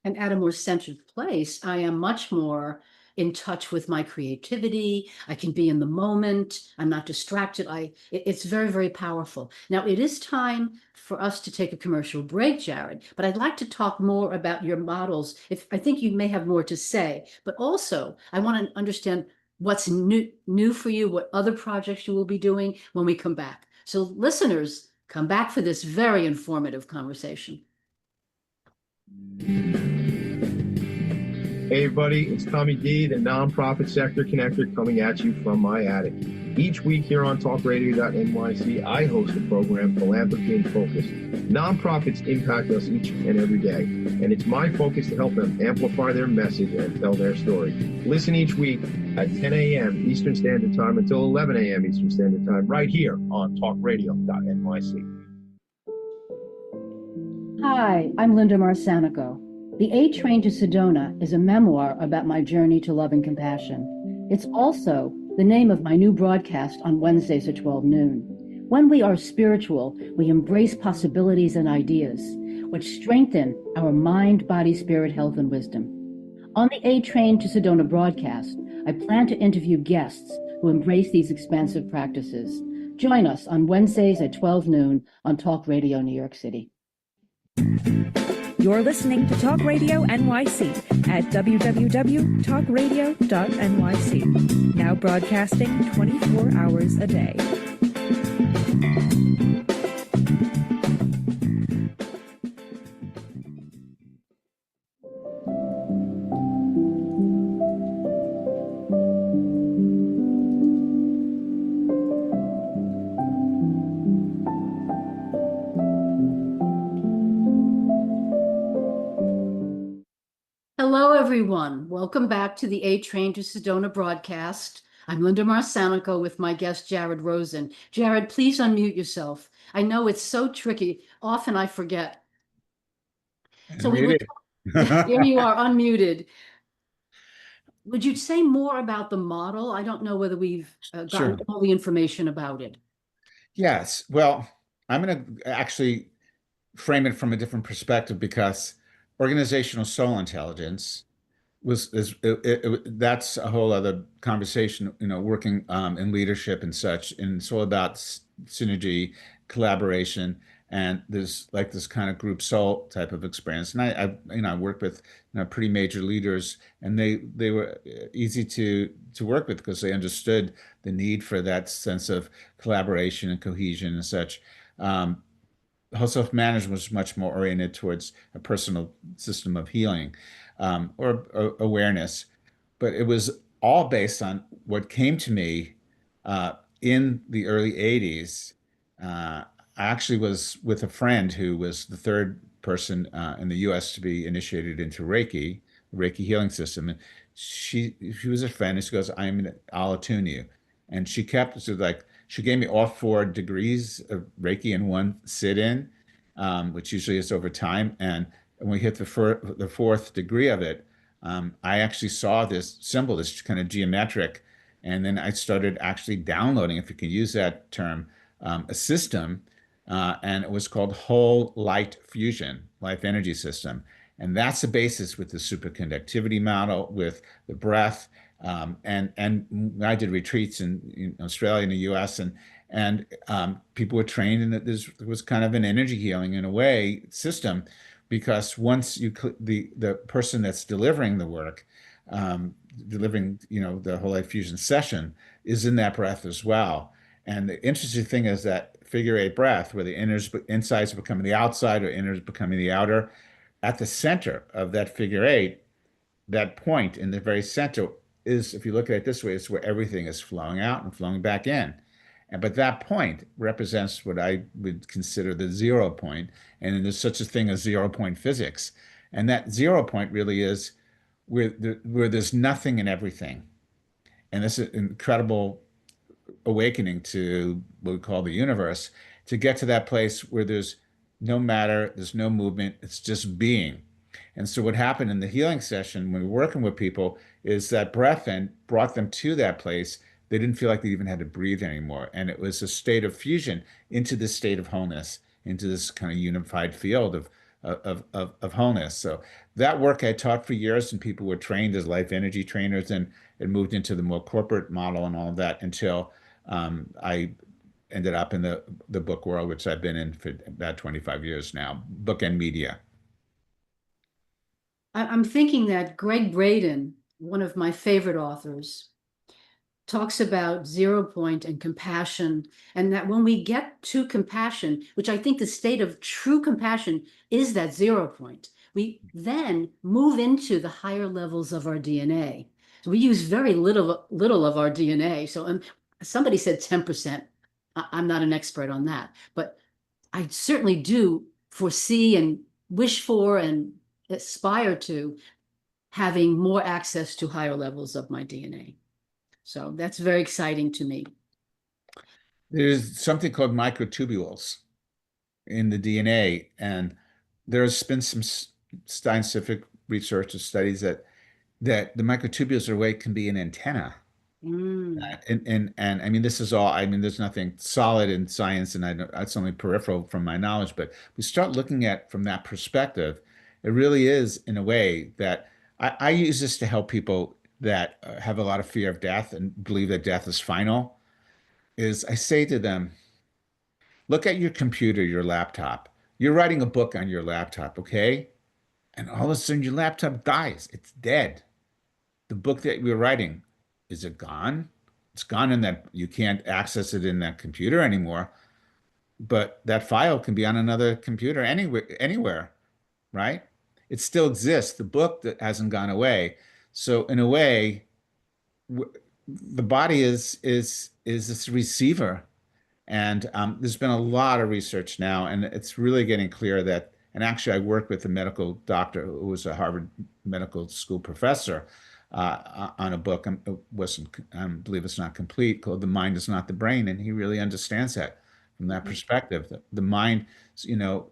And at a more centered place, I am much more in touch with my creativity. I can be in the moment. I'm not distracted. It's very, very powerful. Now, it is time for us to take a commercial break, Jared, but I'd like to talk more about your models. I think you may have more to say, but also I want to understand what's new for you, what other projects you will be doing when we come back. So listeners, come back for this very informative conversation. Hey everybody, it's Tommy D, the nonprofit sector connector, coming at you from my attic. Each week here on talkradio.nyc, I host the program Philanthropy in Focus. Nonprofits impact us each and every day, and it's my focus to help them amplify their message and tell their story. Listen each week at 10 a.m. Eastern Standard Time until 11 a.m. Eastern Standard Time, right here on talkradio.nyc. Hi, I'm Linda Marcanico. The A Train to Sedona is a memoir about my journey to love and compassion. It's also the name of my new broadcast on Wednesdays at 12 noon. When we are spiritual, we embrace possibilities and ideas, which strengthen our mind, body, spirit, health, and wisdom. On the A Train to Sedona broadcast, I plan to interview guests who embrace these expansive practices. Join us on Wednesdays at 12 noon on Talk Radio New York City. You're listening to Talk Radio NYC at www.talkradio.nyc. Now broadcasting 24 hours a day. Hello, everyone. Welcome back to the A Train to Sedona broadcast. I'm Linda Marcanico with my guest, Jared Rosen. Jared, please unmute yourself. I know it's so tricky. Often I forget. So here you are, unmuted. Would you say more about the model? I don't know whether we've gotten all the information about it. Yes. Well, I'm going to actually frame it from a different perspective, because organizational soul intelligence that's a whole other conversation, working in leadership and such. And it's all about synergy, collaboration, and there's like this kind of group soul type of experience. And I worked with pretty major leaders, and they were easy to work with because they understood the need for that sense of collaboration and cohesion and such. Whole self-management was much more oriented towards a personal system of healing, or awareness. But it was all based on what came to me in the early 80s. I actually was with a friend who was the third person in the US to be initiated into Reiki healing system. And she was a friend, and she goes, I'll attune you. And she kept, she gave me all 4 degrees of Reiki in one sit-in, which usually is over time. And when we hit the 4th degree of it, I actually saw this symbol, this kind of geometric. And then I started actually downloading, if you can use that term, a system. And it was called Whole Light Fusion, Life Energy System. And that's the basis with the superconductivity model, with the breath. And I did retreats in Australia and the US, and people were trained in that there was kind of an energy healing in a way system, because once the person that's delivering the work, delivering the whole life fusion session, is in that breath as well. And the interesting thing is that figure 8 breath, where the insides are becoming the outside or inners becoming the outer, at the center of that figure 8, that point in the very center is, if you look at it this way, it's where everything is flowing out and flowing back in. But that point represents what I would consider the 0 point. And there's such a thing as 0 point physics. And that 0 point really is where there's nothing and everything. And this is an incredible awakening to what we call the universe, to get to that place where there's no matter, there's no movement, it's just being. And so what happened in the healing session when we were working with people is that breath in brought them to that place. They didn't feel like they even had to breathe anymore. And it was a state of fusion into this state of wholeness, into this kind of unified field of of wholeness. So that work I taught for years, and people were trained as life energy trainers, and it moved into the more corporate model and all of that until I ended up in the book world, which I've been in for about 25 years now, book and media. I'm thinking that Greg Braden, one of my favorite authors, talks about 0 point and compassion, and that when we get to compassion, which I think the state of true compassion is that 0 point, we then move into the higher levels of our DNA. So we use very little of our DNA. So somebody said 10%. I'm not an expert on that, but I certainly do foresee and wish for and aspire to having more access to higher levels of my DNA. So that's very exciting to me. There's something called microtubules in the DNA, and there's been some scientific research or studies that the microtubules are way can be an antenna. And I mean, this is all, I mean, there's nothing solid in science, and it's only peripheral from my knowledge, but we start looking at from that perspective, it really is in a way that I use this to help people that have a lot of fear of death and believe that death is final. Is I say to them, look at your computer, your laptop. You're writing a book on your laptop, okay? And all of a sudden your laptop dies. It's dead. The book that you're writing, is it gone? It's gone in that you can't access it in that computer anymore. But that file can be on another computer anywhere, right? It still exists. The book that hasn't gone away. So in a way, the body is this receiver. And there's been a lot of research now, and it's really getting clear that, and actually I worked with a medical doctor who was a Harvard Medical School professor on a book. It wasn't, I believe it's not complete, called The Mind is Not the Brain. And he really understands that from that perspective. The mind, you know,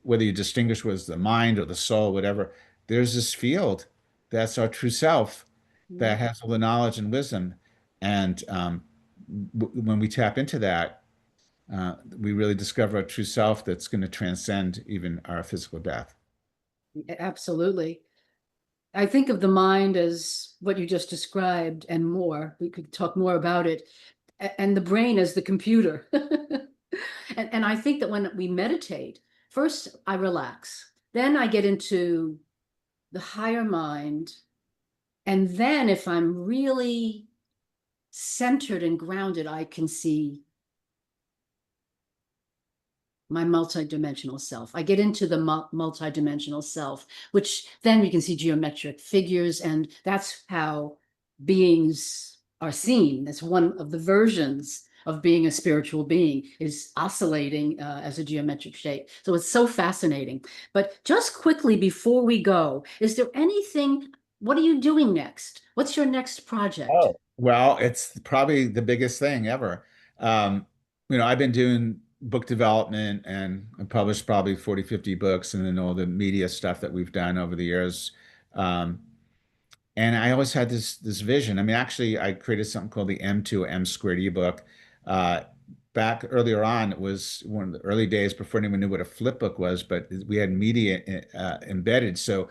whether you distinguish what's the mind or the soul, whatever, there's this field that's our true self that has all the knowledge and wisdom. And when we tap into that, we really discover a true self that's going to transcend even our physical death. Absolutely. I think of the mind as what you just described and more. We could talk more about it. And the brain as the computer. And I think that when we meditate, first I relax, then I get into the higher mind. And then if I'm really centered and grounded, I can see my multidimensional self. I get into the multidimensional self, which then we can see geometric figures, and that's how beings are seen. That's one of the versions of being a spiritual being, is oscillating as a geometric shape. So it's so fascinating. But just quickly before we go, is there anything, what are you doing next? What's your next project? Oh, well, it's probably the biggest thing ever. You know, I've been doing book development, and I published probably 40, 50 books, and then all the media stuff that we've done over the years. And I always had this vision. I mean, actually, I created something called the M2 M squared ebook. Back earlier on, it was one of the early days before anyone knew what a flip book was, but we had media embedded. So,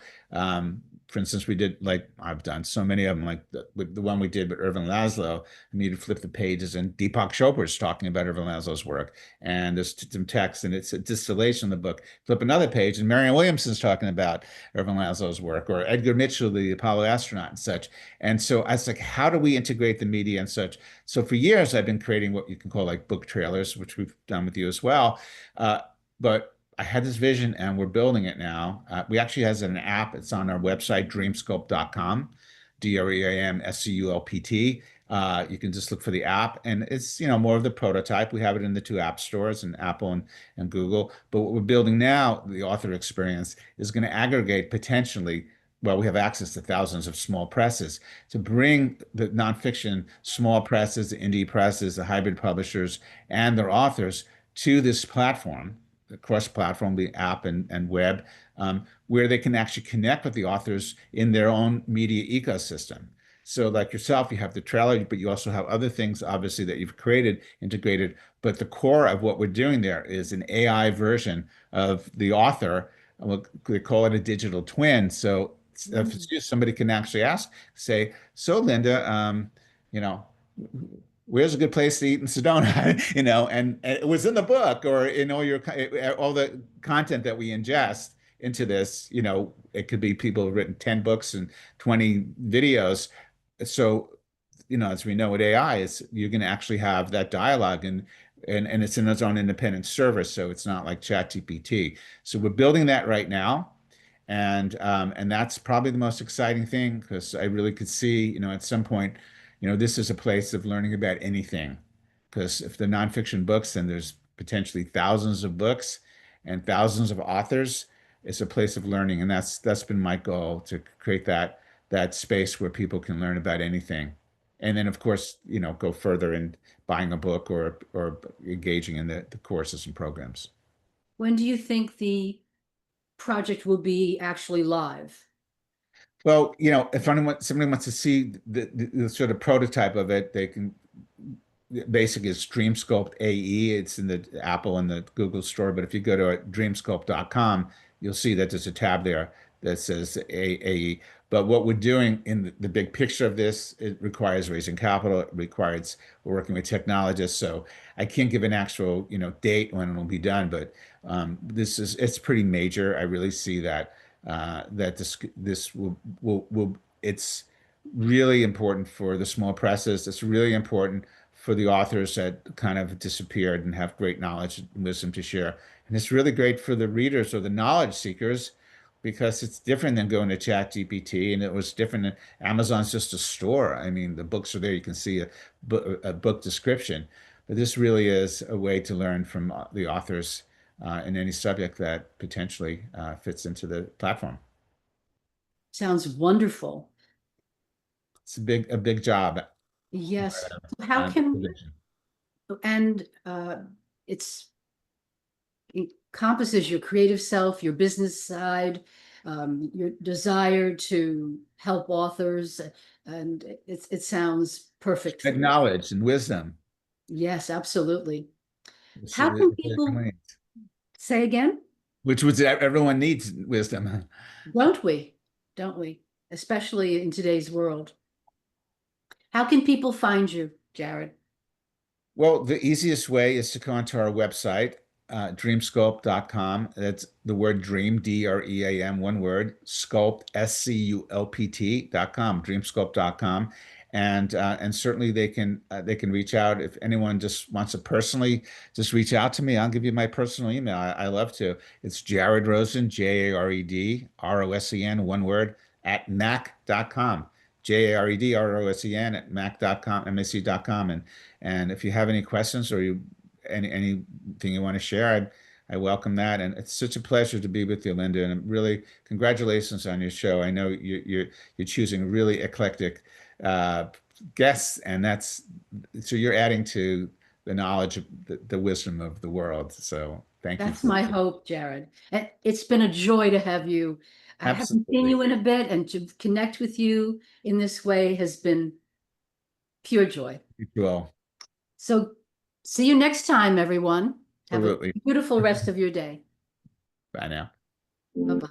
for instance, we did, like, I've done so many of them, like the one we did with Irvin Laszlo. I mean, you flip the pages, and Deepak Chopra is talking about Irvin Laszlo's work, and there's some text, and it's a distillation of the book. Flip another page, and Marianne Williamson's talking about Irvin Laszlo's work, or Edgar Mitchell, the Apollo astronaut, and such. And so I was like, how do we integrate the media and such? So for years, I've been creating what you can call like book trailers, which we've done with you as well. But I had this vision, and we're building it now. We actually has an app. It's on our website, dreamsculpt.com, DREAMSCULPT. You can just look for the app, and it's, you know, more of the prototype. We have it in the 2 app stores, in Apple and Google. But what we're building now, the author experience, is going to aggregate potentially, well, we have access to thousands of small presses, to bring the nonfiction small presses, the indie presses, the hybrid publishers, and their authors to this platform, the cross-platform, the app and web, where they can actually connect with the authors in their own media ecosystem. So like yourself, you have the trailer, but you also have other things, obviously, that you've created, integrated. But the core of what we're doing there is an AI version of the author they call it a digital twin. So if it's used, somebody can actually say, so Linda, you know, where's a good place to eat in Sedona? And it was in the book, or in all the content that we ingest into this. It could be people who've written 10 books and 20 videos. So, as we know with AI, you're going to actually have that dialogue, and it's in its own independent service, so it's not like ChatGPT. So we're building that right now, and that's probably the most exciting thing, because I really could see, at some point, this is a place of learning about anything. Because if they're nonfiction books, then there's potentially thousands of books and thousands of authors. It's a place of learning, and that's been my goal, to create that space where people can learn about anything. And then, of course, go further in buying a book or engaging in the courses and programs. When do you think the project will be actually live? Well, if somebody wants to see the sort of prototype of it, they can. Basically, it's Dream Sculpt AE. It's in the Apple and the Google store. But if you go to dreamsculpt.com, you'll see that there's a tab there that says AE. But what we're doing in the big picture of this, it requires raising capital. We're working with technologists. So I can't give an actual, date when it'll be done. But it's pretty major. I really see that this will it's really important for the small presses. It's really important for the authors that kind of disappeared and have great knowledge and wisdom to share. And it's really great for the readers or the knowledge seekers, because it's different than going to ChatGPT, and it was different than Amazon's just a store. I mean, the books are there. You can see a book description. But this really is a way to learn from the authors in any subject that potentially fits into the platform. Sounds wonderful. It's a big job. Yes. How can, and it encompasses your creative self, your business side, your desire to help authors, and it sounds perfect. Knowledge and wisdom. Yes, absolutely. How can people say again? Which was, everyone needs wisdom. Don't we? Don't we? Especially in today's world. How can people find you, Jared? Well, the easiest way is to go onto our website, dreamsculpt.com. That's the word dream, DREAM, one word, sculpt, SCULPT.com, dreamsculpt.com. And certainly they can reach out. If anyone just wants to personally just reach out to me, I'll give you my personal email. I love to. It's Jared Rosen, JARED, one word, at mac.com. JAREDROSEN at mac.com, MAC.com. And if you have any questions or anything you want to share, I welcome that. And it's such a pleasure to be with you, Linda. And really, congratulations on your show. I know you're choosing really eclectic guests, and so you're adding to the knowledge of the wisdom of the world. So thank you. That's my hope, Jared. And it's been a joy to have you. I haven't seen you in a bit, and to connect with you in this way has been pure joy. You will. So see you next time, everyone. Absolutely. Have a beautiful rest of your day. Bye now. Bye-bye.